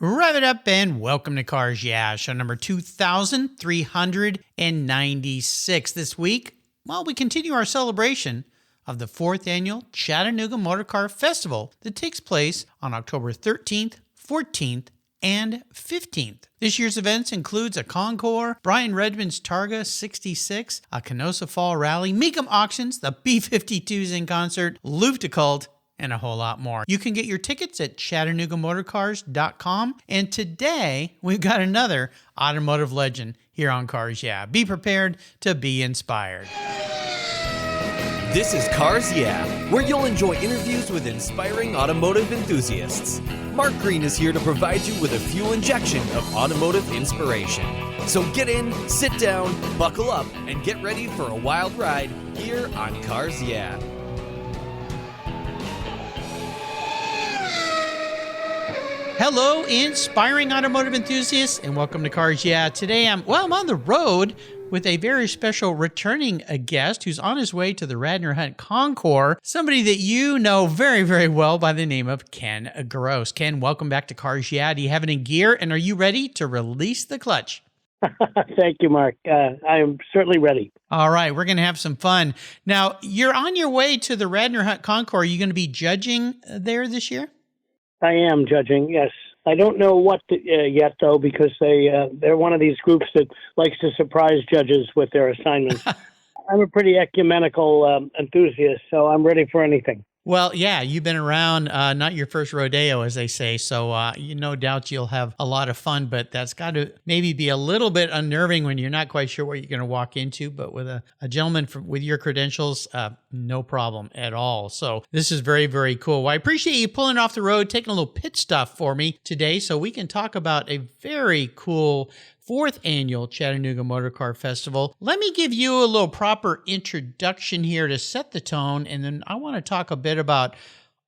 Rev it up and welcome to Cars Yeah, show number 2396. This week, we continue our celebration of the 4th annual Chattanooga Motorcar Festival that takes place on October 13th, 14th, and 15th. This year's events includes a Concours, Brian Redmond's Targa 66, a Canosa Fall Rally, Meekum Auctions, the B-52s in concert, Loop de Cult, and a whole lot more. You can get your tickets at ChattanoogaMotorcars.com. And today, we've got another automotive legend here on Cars Yeah. Be prepared to be inspired. This is Cars Yeah, where you'll enjoy interviews with inspiring automotive enthusiasts. Mark Green is here to provide you with a fuel injection of automotive inspiration. So get in, sit down, buckle up, and get ready for a wild ride here on Cars Yeah. Hello, inspiring automotive enthusiasts, and welcome to Cars Yeah. Today I'm on the road with a very special returning guest who's on his way to the Radnor Hunt Concours, somebody that you know very, very well by the name of Ken Gross. Ken, welcome back to Cars Yeah. Do you have it in gear, and are you ready to release the clutch? Thank you, Mark. I am certainly ready. All right, we're going to have some fun. Now, you're on your way to the Radnor Hunt Concours. Are you going to be judging there this year? I am judging, yes. I don't know what yet, though, because they're one of these groups that likes to surprise judges with their assignments. I'm a pretty ecumenical enthusiast, so I'm ready for anything. Well, yeah, you've been around, not your first rodeo, as they say, so no doubt you'll have a lot of fun, but that's got to maybe be a little bit unnerving when you're not quite sure what you're going to walk into, but with a gentleman with your credentials, no problem at all. So this is very, very cool. Well, I appreciate you pulling off the road, taking a little pit stop for me today so we can talk about a very cool 4th annual Chattanooga Motorcar Festival. Let me give you a little proper introduction here to set the tone, and then I want to talk a bit about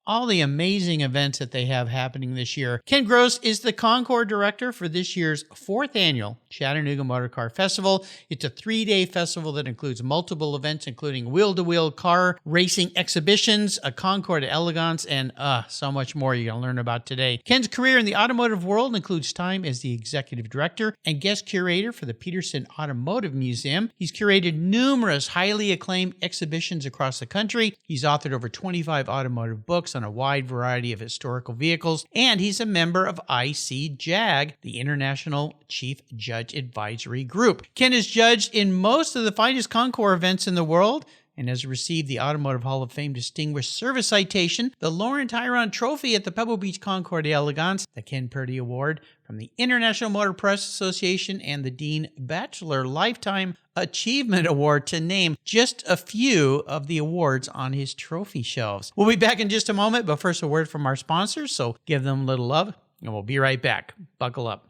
all the amazing events that they have happening this year. Ken Gross is the Concours Director for this year's 4th annual Chattanooga Motorcar Festival. It's a 3-day festival that includes multiple events, including wheel-to-wheel car racing exhibitions, a Concours d'Elegance, and so much more you're going to learn about today. Ken's career in the automotive world includes time as the Executive Director and Guest Curator for the Petersen Automotive Museum. He's curated numerous highly acclaimed exhibitions across the country. He's authored over 25 automotive books on a wide variety of historical vehicles, and he's a member of ICJAG, the International Chief Judge Advisory Group. Ken has judged in most of the finest Concours events in the world and has received the Automotive Hall of Fame Distinguished Service Citation, the Lorin Tryon Trophy at the Pebble Beach Concours d'Elegance, the Ken Purdy Award from the International Motor Press Association, and the Dean Bachelor Lifetime Achievement Award, to name just a few of the awards on his trophy shelves. We'll be back in just a moment, but first a word from our sponsors, so give them a little love, and we'll be right back. Buckle up.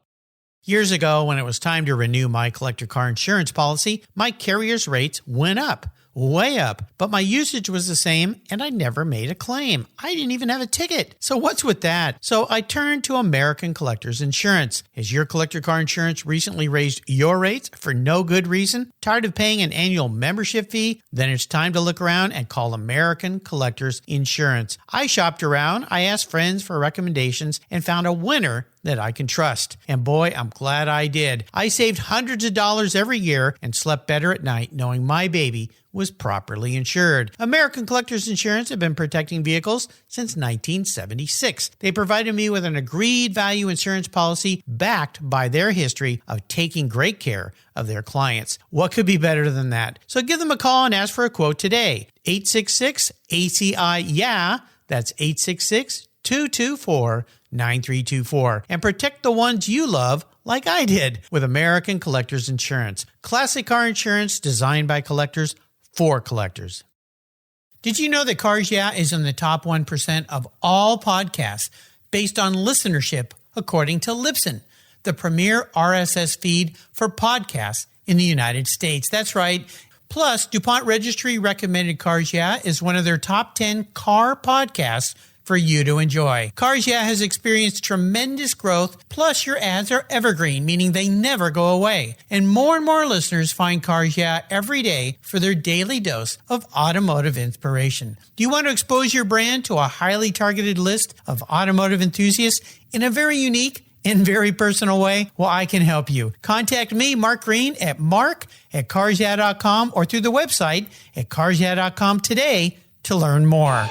Years ago, when it was time to renew my collector car insurance policy, my carrier's rates went up. Way up, but my usage was the same and I never made a claim. I didn't even have a ticket. So what's with that? So I turned to American Collectors Insurance. Has your collector car insurance recently raised your rates for no good reason? Tired of paying an annual membership fee? Then it's time to look around and call American Collectors Insurance. I shopped around, I asked friends for recommendations, and found a winner that I can trust. And boy, I'm glad I did. I saved hundreds of dollars every year and slept better at night knowing my baby was properly insured. American Collectors Insurance have been protecting vehicles since 1976. They provided me with an agreed value insurance policy backed by their history of taking great care of their clients. What could be better than that? So give them a call and ask for a quote today. 866-ACI-YEAH. That's 866-224-9324. And protect the ones you love like I did with American Collectors Insurance. Classic car insurance designed by collectors for collectors. Did you know that Cars Yeah is in the top 1% of all podcasts based on listenership according to Libsyn, the premier RSS feed for podcasts in the United States? That's right. Plus, DuPont Registry recommended Cars Yeah is one of their top 10 car podcasts for you to enjoy. Cars Yeah has experienced tremendous growth, plus your ads are evergreen, meaning they never go away. And more listeners find Cars Yeah every day for their daily dose of automotive inspiration. Do you want to expose your brand to a highly targeted list of automotive enthusiasts in a very unique in very personal way? Well, I can help you. Contact me, Mark Green, at mark@carsyeah.com or through the website at carsyeah.com today to learn more.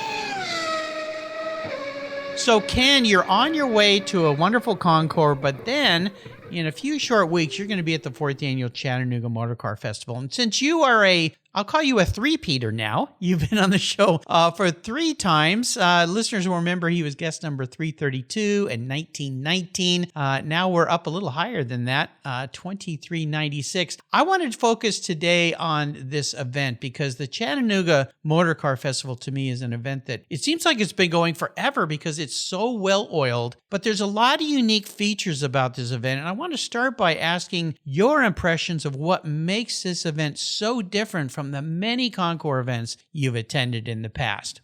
So, Ken, you're on your way to a wonderful Concours, but then in a few short weeks, you're going to be at the 4th Annual Chattanooga Motorcar Festival. And since you are I'll call you a three-peater now. You've been on the show for 3 times. Listeners will remember he was guest number 332 in 1919. Now we're up a little higher than that, 2396. I wanted to focus today on this event because the Chattanooga Motorcar Festival to me is an event that it seems like it's been going forever because it's so well-oiled, but there's a lot of unique features about this event. And I want to start by asking your impressions of what makes this event so different from the many Concours events you've attended in the past.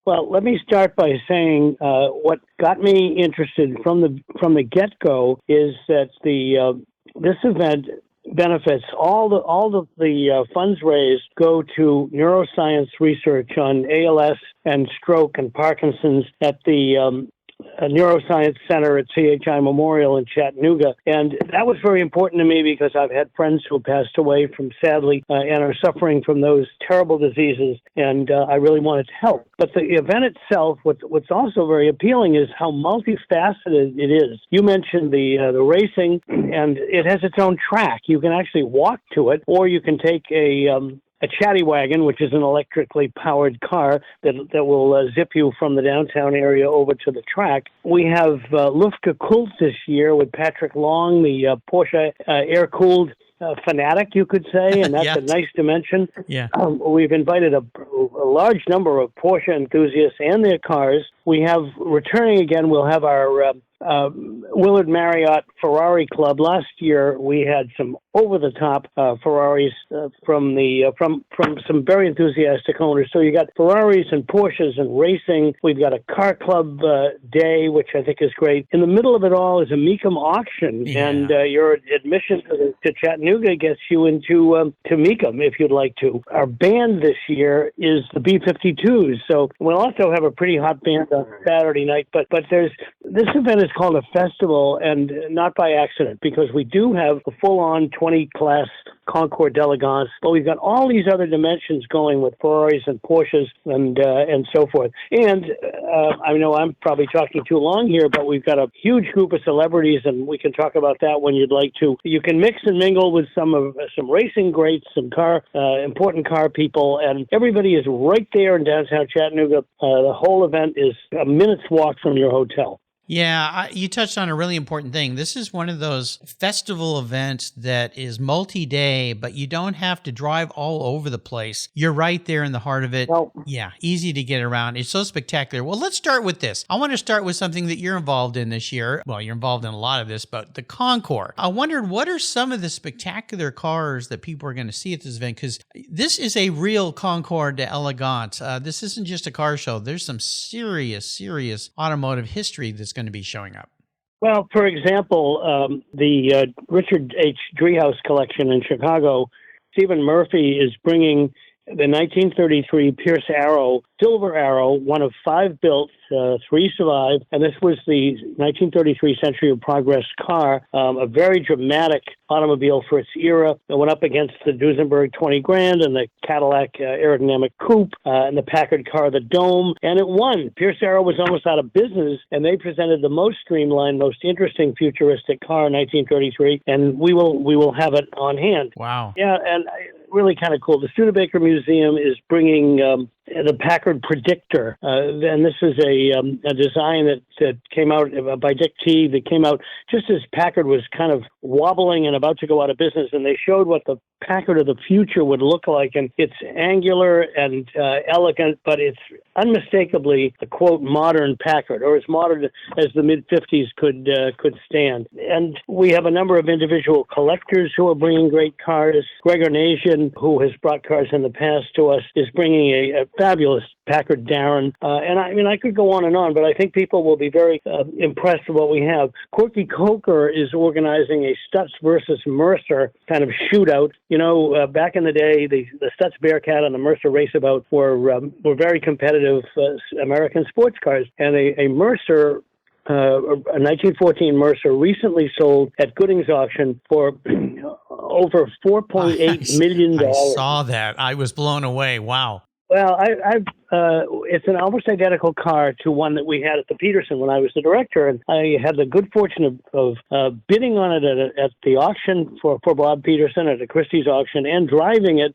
Well, let me start by saying what got me interested from the get-go is that this event benefits all the funds raised go to neuroscience research on ALS and stroke and Parkinson's at the Neuroscience Center at CHI Memorial in Chattanooga. And that was very important to me because I've had friends who passed away from sadly and are suffering from those terrible diseases. And I really wanted to help. But the event itself, what's also very appealing is how multifaceted it is. You mentioned the racing, and it has its own track. You can actually walk to it, or you can take a Chatty Wagon, which is an electrically powered car that will zip you from the downtown area over to the track. We have Lufke Kult this year with Patrick Long, the Porsche air-cooled fanatic, you could say, and that's Yes. a nice dimension. Yeah. We've invited a large number of Porsche enthusiasts and their cars. We have, returning again, we'll have our Willard Marriott Ferrari Club. Last year, we had some over-the-top Ferraris from some very enthusiastic owners. So you got Ferraris and Porsches and racing. We've got a car club day, which I think is great. In the middle of it all is a Mecum auction, and your admission to Chattanooga gets you into to Mecum if you'd like to. Our band this year is the B-52s, so we'll also have a pretty hot band on Saturday night. But this event is called a festival, and not by accident, because we do have a full-on 20-class Concours d'Elegance, but we've got all these other dimensions going with Ferraris and Porsches and so forth. And I know I'm probably talking too long here, but we've got a huge group of celebrities, and we can talk about that when you'd like to. You can mix and mingle with some racing greats, some important car people, and everybody is right there in downtown Chattanooga. The whole event is a minute's walk from your hotel. Yeah, you touched on a really important thing. This is one of those festival events that is multi-day, but you don't have to drive all over the place. You're right there in the heart of it. Well, yeah, easy to get around. It's so spectacular. Well, let's start with this. I want to start with something that you're involved in this year. Well, you're involved in a lot of this, but the Concours. I wondered, what are some of the spectacular cars that people are going to see at this event? Because this is a real Concours d'Elegance. This isn't just a car show. There's some serious automotive history that's going to be showing up. Well, for example, the Richard H. Driehaus collection in Chicago, Stephen Murphy is bringing the 1933 Pierce Arrow, Silver Arrow, one of 5 built, 3 survived, and this was the 1933 Century of Progress car, a very dramatic automobile for its era. It went up against the Duesenberg 20 Grand and the Cadillac aerodynamic coupe and the Packard car, the Dome, and it won. Pierce Arrow was almost out of business, and they presented the most streamlined, most interesting futuristic car in 1933, and we will have it on hand. Wow. Yeah, and really kind of cool. The Studebaker Museum is bringing the Packard Predictor, and this is a design that came out by Dick T. That came out just as Packard was kind of wobbling and about to go out of business, and they showed what the Packard of the future would look like, and it's angular and elegant, but it's unmistakably a quote modern Packard, or as modern as the mid-50s could stand. And we have a number of individual collectors who are bringing great cars. Gregor Nasian, who has brought cars in the past to us, is bringing a fabulous Packard Darren. And I mean, I could go on, but I think people will be very impressed with what we have. Corky Coker is organizing a Stutz versus Mercer kind of shootout. You know, back in the day, the Stutz Bearcat and the Mercer Raceabout were very competitive American sports cars. And a Mercer a 1914 Mercer recently sold at Gooding's auction for over $4.8 million. I saw that. I was blown away. Wow. Well, it's an almost identical car to one that we had at the Petersen when I was the director, and I had the good fortune of bidding on it at the auction for Bob Petersen at a Christie's auction, and driving it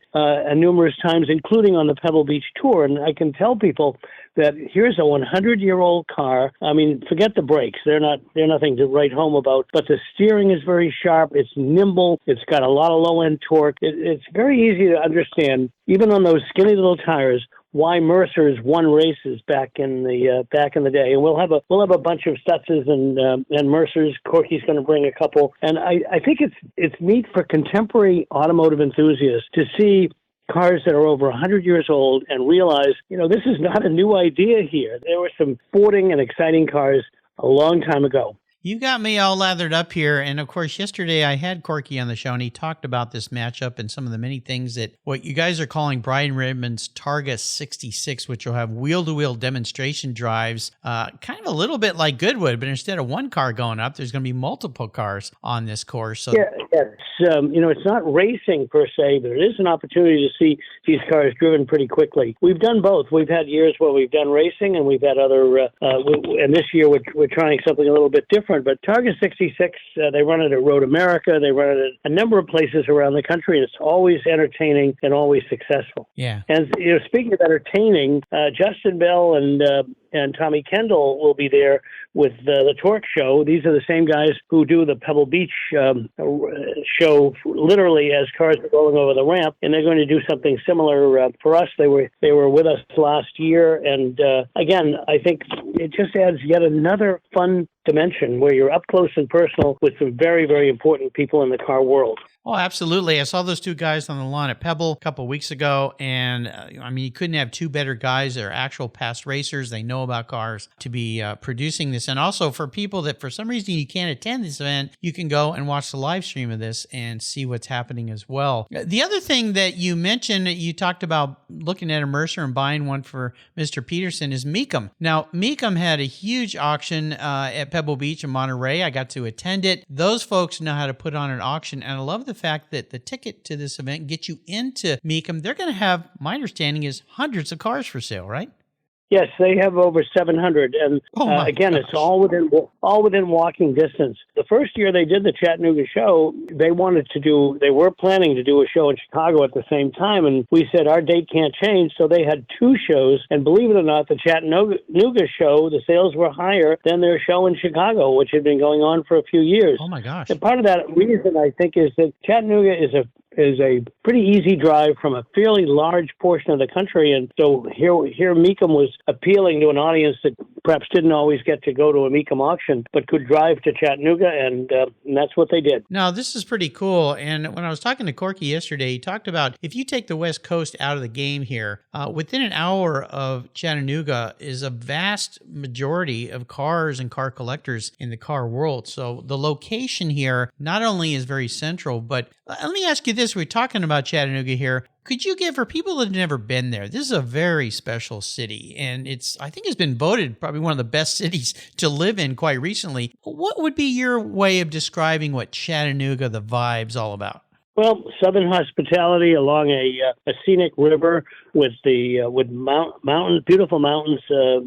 numerous times, including on the Pebble Beach tour. And I can tell people that here's a 100-year-old car. I mean, forget the brakes; they're nothing to write home about. But the steering is very sharp. It's nimble. It's got a lot of low-end torque. It's very easy to understand, even on those skinny little tires, why Mercers won races back in the day. And we'll have a bunch of Stutzes and Mercers. Corky's going to bring a couple. And I think it's neat for contemporary automotive enthusiasts to see cars that are over 100 years old and realize, this is not a new idea here. There were some sporting and exciting cars a long time ago. You got me all lathered up here. And of course, yesterday I had Corky on the show and he talked about this matchup and some of the many things that what you guys are calling Brian Redmond's Targa 66, which will have wheel-to-wheel demonstration drives, kind of a little bit like Goodwood, but instead of one car going up, there's going to be multiple cars on this course. So it's not racing per se, but it is an opportunity to see these cars driven pretty quickly. We've done both. We've had years where we've done racing, and we've had other, and this year we're trying something a little bit different. But Targa 66, they run it at Road America. They run it at a number of places around the country, and it's always entertaining and always successful. Yeah. And speaking of entertaining, Justin Bell and Tommy Kendall will be there with the Torque Show. These are the same guys who do the Pebble Beach show literally as cars are rolling over the ramp, and they're going to do something similar for us. They were with us last year, and again, I think it just adds yet another fun dimension where you're up close and personal with some very, very important people in the car world. Oh, absolutely. I saw those two guys on the lawn at Pebble a couple of weeks ago, and you couldn't have two better guys. They're actual past racers. They know about cars to be producing this. And also for people that for some reason you can't attend this event, you can go and watch the live stream of this and see what's happening as well. The other thing that you mentioned, you talked about looking at a Mercer and buying one for Mr. Petersen, is Mecum. Now, Mecum had a huge auction at Pebble Beach in Monterey. I got to attend it. Those folks know how to put on an auction, and I love the fact that the ticket to this event gets you into Mecum. They're going to have, my understanding is, hundreds of cars for sale, right? Yes, they have over 700, and again, gosh. It's all within walking distance. The first year they did the Chattanooga show, they were planning to do a show in Chicago at the same time, and we said our date can't change, so they had two shows, and believe it or not, the Chattanooga show, the sales were higher than their show in Chicago, which had been going on for a few years. Oh my gosh! And part of that reason, I think, is that Chattanooga is a pretty easy drive from a fairly large portion of the country, and so here Mecum was appealing to an audience that perhaps didn't always get to go to a Mecum auction, but could drive to Chattanooga, and that's what they did. Now, this is pretty cool, and when I was talking to Corky yesterday, he talked about if you take the West Coast out of the game here, within an hour of Chattanooga is a vast majority of cars and car collectors in the car world. So the location here not only is very central, but let me ask you this. We're talking about Chattanooga here. Could you give, for people that have never been there, this is a very special city, and I think it's been voted probably one of the best cities to live in quite recently. What would be your way of describing what Chattanooga, the vibe's all about? Well, Southern hospitality along a scenic river with mountains, beautiful mountains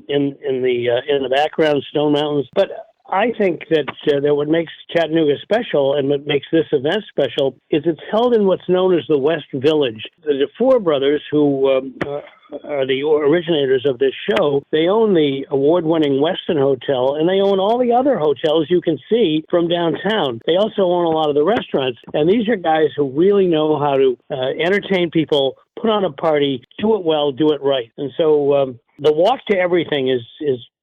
in the background, Stone Mountains. But I think that what makes Chattanooga special and what makes this event special is it's held in what's known as the West Village. The DeFore brothers, who are the originators of this show, they own the award-winning Westin Hotel, and they own all the other hotels you can see from downtown. They also own a lot of the restaurants, and these are guys who really know how to entertain people, put on a party, do it well, do it right. And so the walk to everything is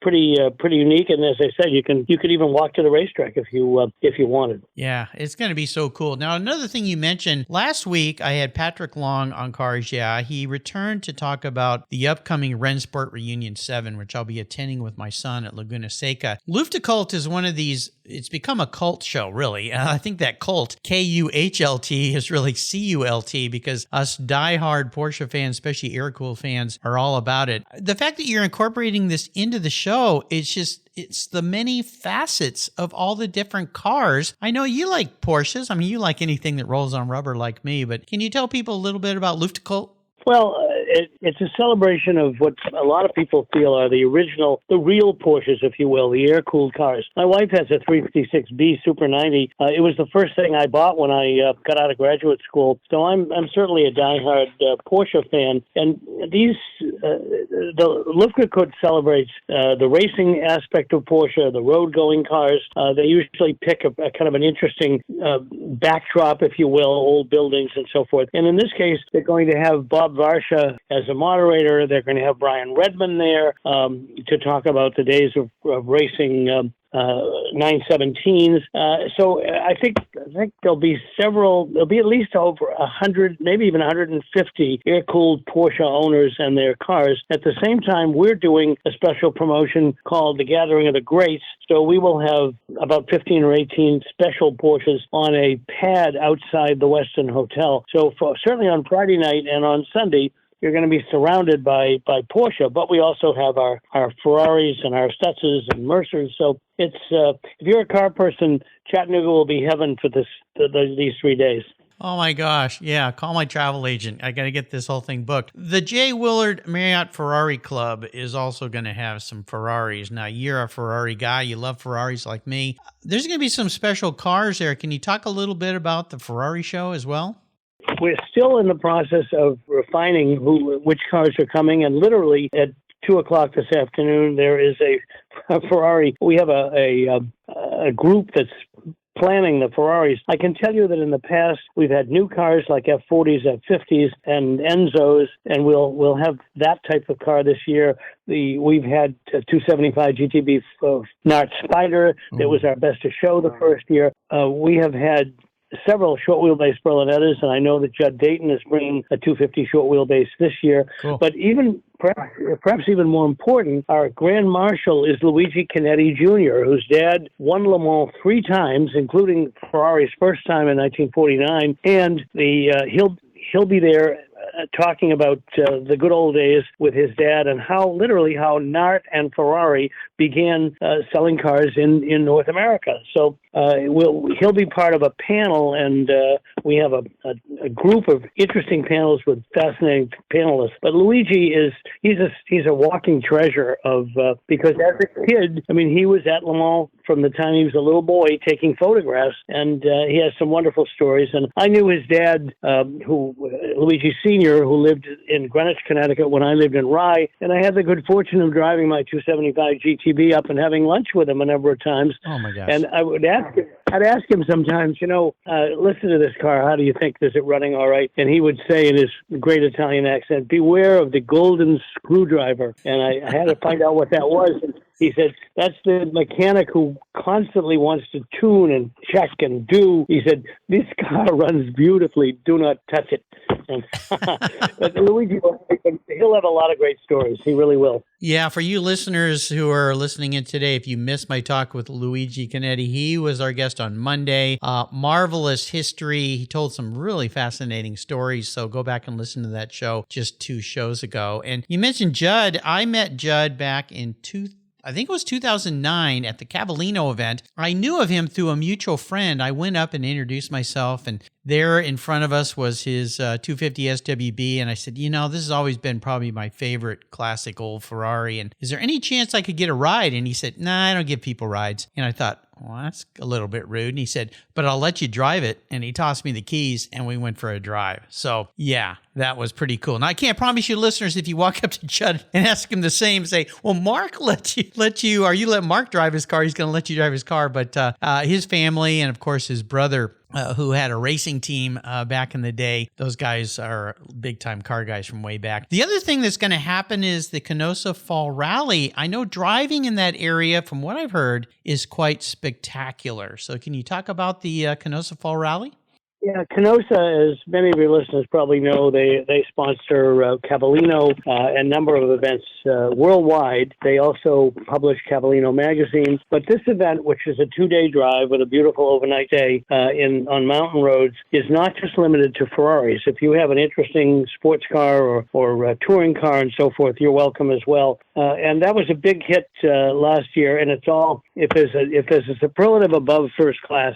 pretty unique, and as I said, you could even walk to the racetrack if you wanted. Yeah, it's going to be so cool. Now, another thing you mentioned last week, I had Patrick Long on Cars. Yeah, he returned to talk about the upcoming Rennsport Reunion 7, which I'll be attending with my son at Laguna Seca. Luftgekühlt is one of these it's become a cult show, really. I think that cult, K-U-H-L-T, is really C-U-L-T, because us diehard Porsche fans, especially air-cooled fans, are all about it. The fact that you're incorporating this into the show, it's the many facets of all the different cars. I know you like Porsches. I mean, you like anything that rolls on rubber like me, but can you tell people a little bit about Luftkult? Well, it's a celebration of what a lot of people feel are the real Porsches, if you will, the air-cooled cars. My wife has a 356B Super 90. It was the first thing I bought when I got out of graduate school. So I'm certainly a diehard Porsche fan. And the Luftkult celebrates the racing aspect of Porsche, the road-going cars. They usually pick a kind of an interesting backdrop, if you will, old buildings and so forth. And in this case, they're going to have Bob Varsha as a moderator. They're going to have Brian Redmond there to talk about the days of racing 917s. So I think there'll be at least over 100, maybe even 150 air-cooled Porsche owners and their cars. At the same time, we're doing a special promotion called the Gathering of the Greats. So we will have about 15 or 18 special Porsches on a pad outside the Westin Hotel. So certainly on Friday night and on Sunday, you're going to be surrounded by Porsche, but we also have our Ferraris and our Stutzes and Mercers. So it's if you're a car person, Chattanooga will be heaven for these 3 days. Oh my gosh. Yeah. Call my travel agent. I got to get this whole thing booked. The J. Willard Marriott Ferrari Club is also going to have some Ferraris. Now, you're a Ferrari guy. You love Ferraris like me. There's going to be some special cars there. Can you talk a little bit about the Ferrari show as well? We're still in the process of refining which cars are coming, and literally at 2:00 this afternoon, there is a Ferrari. We have a group that's planning the Ferraris. I can tell you that in the past, we've had new cars like F40s, F50s, and Enzos, and we'll have that type of car this year. We've had a 275 GTB Nart Spider that was our best of show the first year. We have had several short wheelbase Berlinettas, and I know that Judd Dayton is bringing a 250 short wheelbase this year. Cool. But perhaps even more important, our Grand Marshal is Luigi Canetti Jr., whose dad won Le Mans 3 times, including Ferrari's first time in 1949, and he'll be there talking about the good old days with his dad and how Nart and Ferrari began selling cars in North America. So he'll be part of a panel, and we have a group of interesting panels with fascinating panelists. But Luigi he's a walking treasure because as a kid, I mean, he was at Le Mans from the time he was a little boy taking photographs, and he has some wonderful stories. And I knew his dad, Luigi Sr., who lived in Greenwich, Connecticut when I lived in Rye, and I had the good fortune of driving my 275 GTB up and having lunch with him a number of times. Oh my gosh! And I'd ask him sometimes, listen to this car. How do you think? Is it running all right? And he would say in his great Italian accent, "Beware of the golden screwdriver." And I had to find out what that was. And he said, that's the mechanic who constantly wants to tune and check and do. He said, this car runs beautifully. Do not touch it. But Luigi, he'll have a lot of great stories. He really will. Yeah, for you listeners who are listening in today, if you missed my talk with Luigi Canetti, he was our guest on Monday. Marvelous history. He told some really fascinating stories, so go back and listen to that show just 2 shows ago. And you mentioned Judd. I met Judd back in 2009 at the Cavallino event. I knew of him through a mutual friend. I went up and introduced myself, and there in front of us was his 250 SWB, and I said, this has always been probably my favorite classic old Ferrari, and is there any chance I could get a ride? And he said, nah, I don't give people rides. And I thought, well, that's a little bit rude. And he said, but I'll let you drive it. And he tossed me the keys, and we went for a drive. So yeah, that was pretty cool. Now, I can't promise you listeners, if you walk up to Judd and ask him the same, say, well, Mark let you, or you let Mark drive his car, he's going to let you drive his car. But his family and, of course, his brother, who had a racing team back in the day. Those guys are big-time car guys from way back. The other thing that's going to happen is the Canosa Fall Rally. I know driving in that area, from what I've heard, is quite spectacular. So can you talk about the Canosa Fall Rally? Yeah, Canosa, as many of your listeners probably know, they sponsor Cavallino and a number of events worldwide. They also publish Cavallino magazine. But this event, which is a 2-day drive with a beautiful overnight stay on mountain roads, is not just limited to Ferraris. If you have an interesting sports car or touring car and so forth, you're welcome as well. And that was a big hit last year. And it's all, if there's a superlative above first class,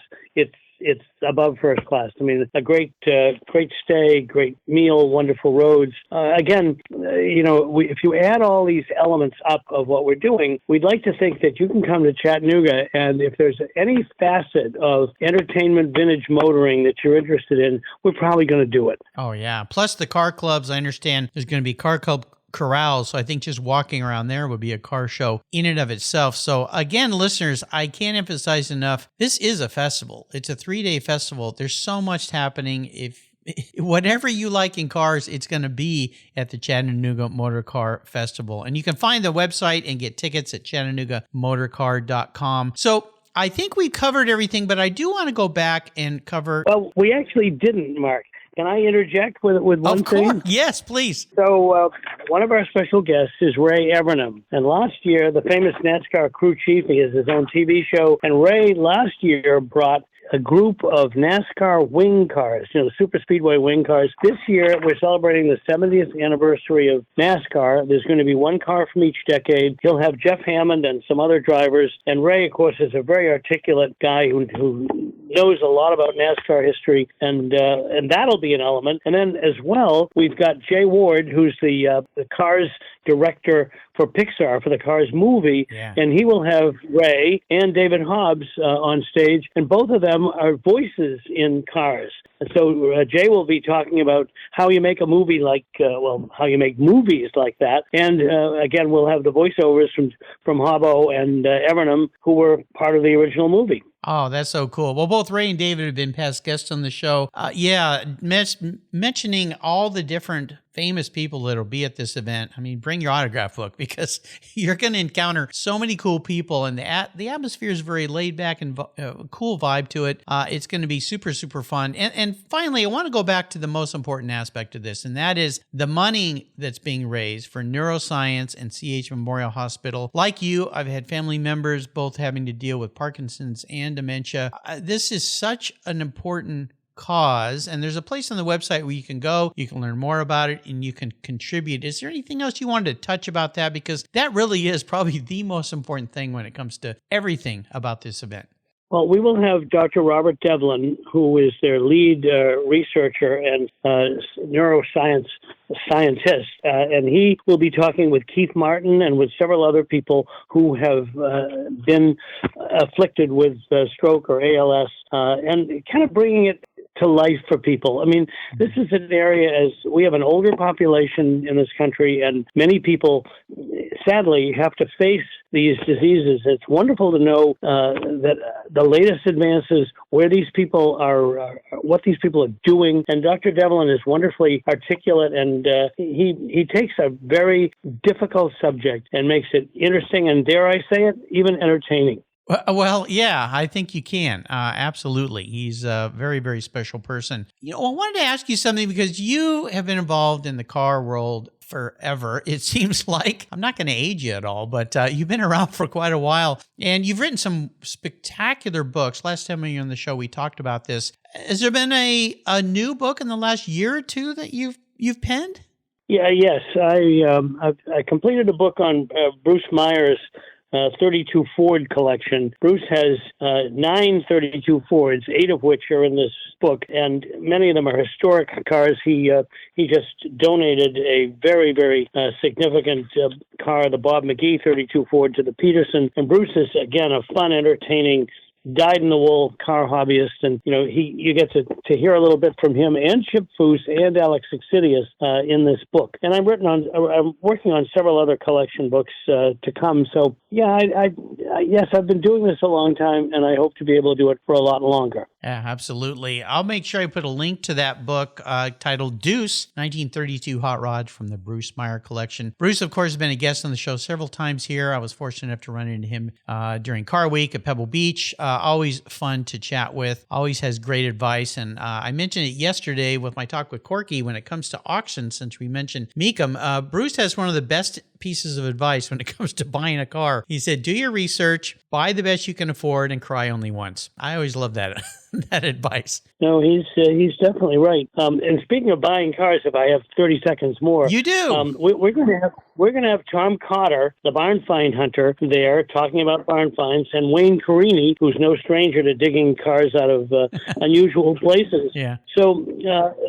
it's above first class. I mean, a great stay, great meal, wonderful roads. Again, if you add all these elements up of what we're doing, we'd like to think that you can come to Chattanooga, and if there's any facet of entertainment vintage motoring that you're interested in, we're probably going to do it. Oh, yeah. Plus the car clubs, I understand there's going to be car club corrals, so I think just walking around there would be a car show in and of itself. So again, listeners, I can't emphasize enough, this is a festival. It's a 3-day festival. There's so much happening. If whatever you like in cars, it's going to be at the Chattanooga Motorcar Festival. And you can find the website and get tickets at ChattanoogaMotorcar.com. So I think we covered everything, but I do want to go back and cover... Well, we actually didn't, Mark. Can I interject with one thing? Of course. Yes, please. So one of our special guests is Ray Evernham. And last year, the famous NASCAR crew chief, he has his own TV show. And Ray last year brought a group of NASCAR wing cars, super speedway wing cars. This year, we're celebrating the 70th anniversary of NASCAR. There's going to be one car from each decade. He'll have Jeff Hammond and some other drivers. And Ray, of course, is a very articulate guy who knows a lot about NASCAR history, and that'll be an element. And then as well, we've got Jay Ward, who's the Cars director for Pixar for the Cars movie, and he will have Ray and David Hobbs on stage, and both of them are voices in Cars. And so Jay will be talking about how you make a movie how you make movies like that. And again, we'll have the voiceovers from Hobbo and Evernham, who were part of the original movie. Oh, that's so cool. Well, both Ray and David have been past guests on the show. Mentioning all the different famous people that'll be at this event. I mean, bring your autograph book because you're going to encounter so many cool people, and the atmosphere is very laid back and cool vibe to it. It's going to be super, super fun. And finally, I want to go back to the most important aspect of this, and that is the money that's being raised for neuroscience and CH Memorial Hospital. Like you, I've had family members both having to deal with Parkinson's and dementia. This is such an important cause, and there's a place on the website where you can go, you can learn more about it, and you can contribute. Is there anything else you wanted to touch about that? Because that really is probably the most important thing when it comes to everything about this event. Well, we will have Dr. Robert Devlin, who is their lead researcher and neuroscience scientist, and he will be talking with Keith Martin and with several other people who have been afflicted with stroke or ALS, and kind of bringing it to life for people. I mean, this is an area, as we have an older population in this country, and many people, sadly, have to face these diseases. It's wonderful to know that the latest advances, where these people are, what these people are doing. And Dr. Devlin is wonderfully articulate, and he takes a very difficult subject and makes it interesting and, dare I say it, even entertaining. Well, yeah, I think you can. Absolutely. He's a very, very special person. I wanted to ask you something because you have been involved in the car world forever. It seems like, I'm not going to age you at all, but you've been around for quite a while, and you've written some spectacular books. Last time we were on the show, we talked about this. Has there been a new book in the last year or two that you've penned? Yeah, yes. I completed a book on Bruce Meyer's 32 Ford collection. Bruce has 9 32 Fords, 8 of which are in this book, and many of them are historic cars. He just donated a very, very significant car, the Bob McGee 32 Ford, to the Petersen. And Bruce is, again, a fun, entertaining, dyed-in-the-wool car hobbyist, and you get to hear a little bit from him and Chip Foose and Alex Exidius in this book. And I'm working on several other collection books to come. So yeah, yes, I've been doing this a long time, and I hope to be able to do it for a lot longer. Yeah, absolutely. I'll make sure I put a link to that book titled Deuce, 1932 Hot Rods from the Bruce Meyer Collection. Bruce, of course, has been a guest on the show several times here. I was fortunate enough to run into him during Car Week at Pebble Beach. Always fun to chat with, always has great advice. And I mentioned it yesterday with my talk with Corky when it comes to auctions, since we mentioned Meekum. Bruce has one of the best pieces of advice when it comes to buying a car. He said, do your research, buy the best you can afford, and cry only once. I always love that that advice. No, he's definitely right. And speaking of buying cars, if I have 30 seconds more, you do. We're going to have Tom Cotter, the barn find hunter, there talking about barn finds, and Wayne Carini, who's no stranger to digging cars out of unusual places. Yeah. So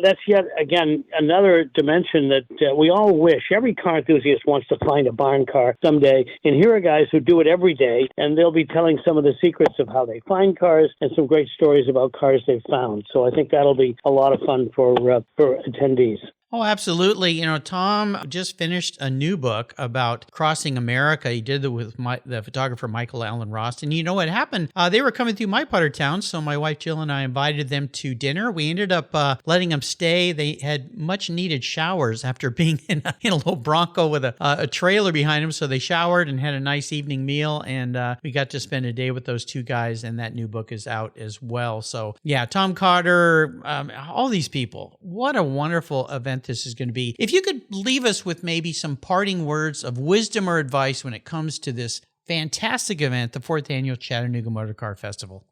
that's yet again another dimension that we all wish. Every car enthusiast wants to find a barn car someday, and here are guys who do it every day, and they'll be telling some of the secrets of how they find cars and some great stories about cars they've found. So I think that'll be a lot of fun for attendees. Oh, absolutely. You know, Tom just finished a new book about crossing America. He did it with the photographer Michael Allen Ross. And you know what happened? They were coming through my part of town, so my wife Jill and I invited them to dinner. We ended up letting them stay. They had much needed showers after being in a little Bronco with a trailer behind them. So they showered and had a nice evening meal. And we got to spend a day with those two guys. And that new book is out as well. So yeah, Tom Cotter, all these people, what a wonderful event this is going to be. If you could leave us with maybe some parting words of wisdom or advice when it comes to this fantastic event, the 4th Annual Chattanooga Motorcar Festival.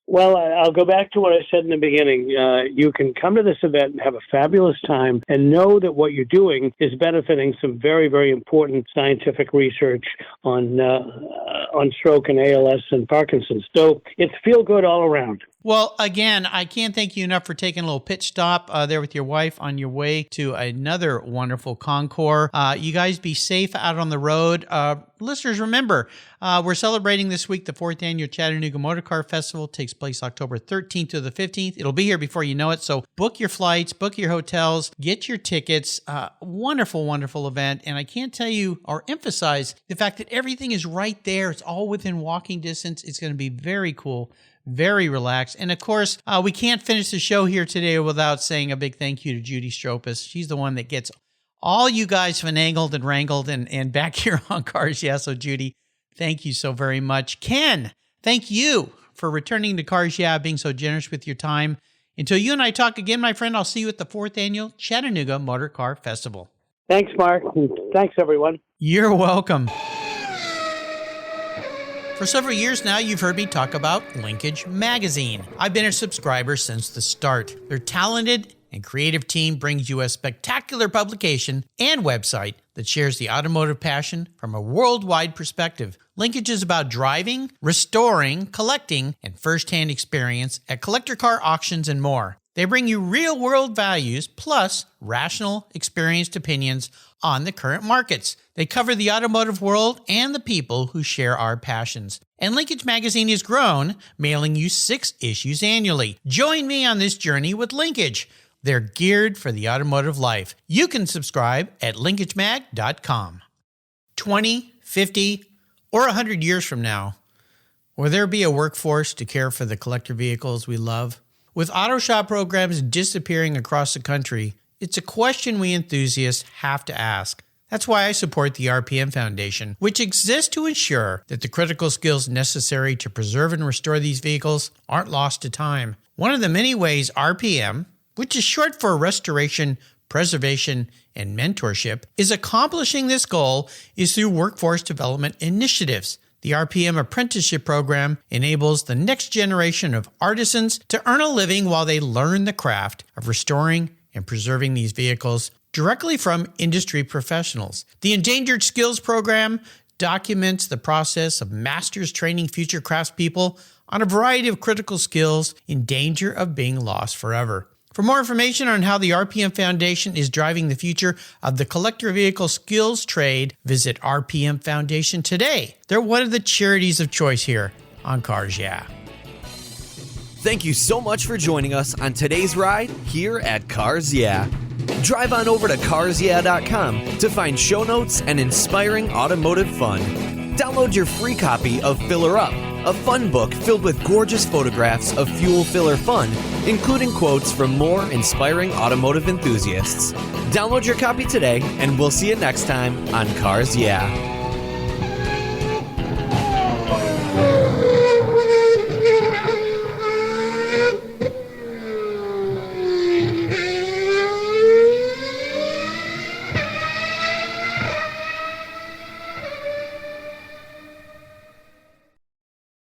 Well, I'll go back to what I said in the beginning. You can come to this event and have a fabulous time and know that what you're doing is benefiting some very, very important scientific research on stroke and ALS and Parkinson's. So it's feel good all around. Well, again, I can't thank you enough for taking a little pit stop there with your wife on your way to another wonderful concours. You guys be safe out on the road. Listeners, remember, we're celebrating this week the 4th Annual Chattanooga Motorcar Festival. It takes place October 13th to the 15th. It'll be here before you know it. So book your flights, book your hotels, get your tickets. Wonderful, wonderful event. And I can't tell you or emphasize the fact that everything is right there. It's all within walking distance. It's going to be very cool. Very relaxed. And of course, we can't finish the show here today without saying a big thank you to Judy Stropus. She's the one that gets all you guys finagled and wrangled and back here on Cars Yeah. So Judy, thank you so very much. Ken, thank you for returning to Cars Yeah, being so generous with your time. Until you and I talk again, my friend, I'll see you at the 4th Annual Chattanooga Motorcar Festival. Thanks, Mark. Thanks, everyone. You're welcome. For several years now, you've heard me talk about Linkage Magazine. I've been a subscriber since the start. Their talented and creative team brings you a spectacular publication and website that shares the automotive passion from a worldwide perspective. Linkage is about driving, restoring, collecting, and first-hand experience at collector car auctions and more. They bring you real-world values plus rational, experienced opinions on the current markets. They cover the automotive world and the people who share our passions. And Linkage Magazine has grown, mailing you 6 issues annually. Join me on this journey with Linkage. They're geared for the automotive life. You can subscribe at linkagemag.com. 20, 50, or 100 years from now, will there be a workforce to care for the collector vehicles we love? With auto shop programs disappearing across the country, it's a question we enthusiasts have to ask. That's why I support the RPM Foundation, which exists to ensure that the critical skills necessary to preserve and restore these vehicles aren't lost to time. One of the many ways RPM, which is short for Restoration, Preservation, and Mentorship, is accomplishing this goal is through workforce development initiatives. The RPM Apprenticeship Program enables the next generation of artisans to earn a living while they learn the craft of restoring and preserving these vehicles directly from industry professionals. The Endangered Skills Program documents the process of masters training future craftspeople on a variety of critical skills in danger of being lost forever. For more information on how the RPM Foundation is driving the future of the collector vehicle skills trade, visit RPM Foundation today. They're one of the charities of choice here on Cars Yeah. Thank you so much for joining us on today's ride here at Cars Yeah. Drive on over to carsyeah.com to find show notes and inspiring automotive fun. Download your free copy of Filler Up, a fun book filled with gorgeous photographs of fuel filler fun, including quotes from more inspiring automotive enthusiasts. Download your copy today, and we'll see you next time on Cars Yeah!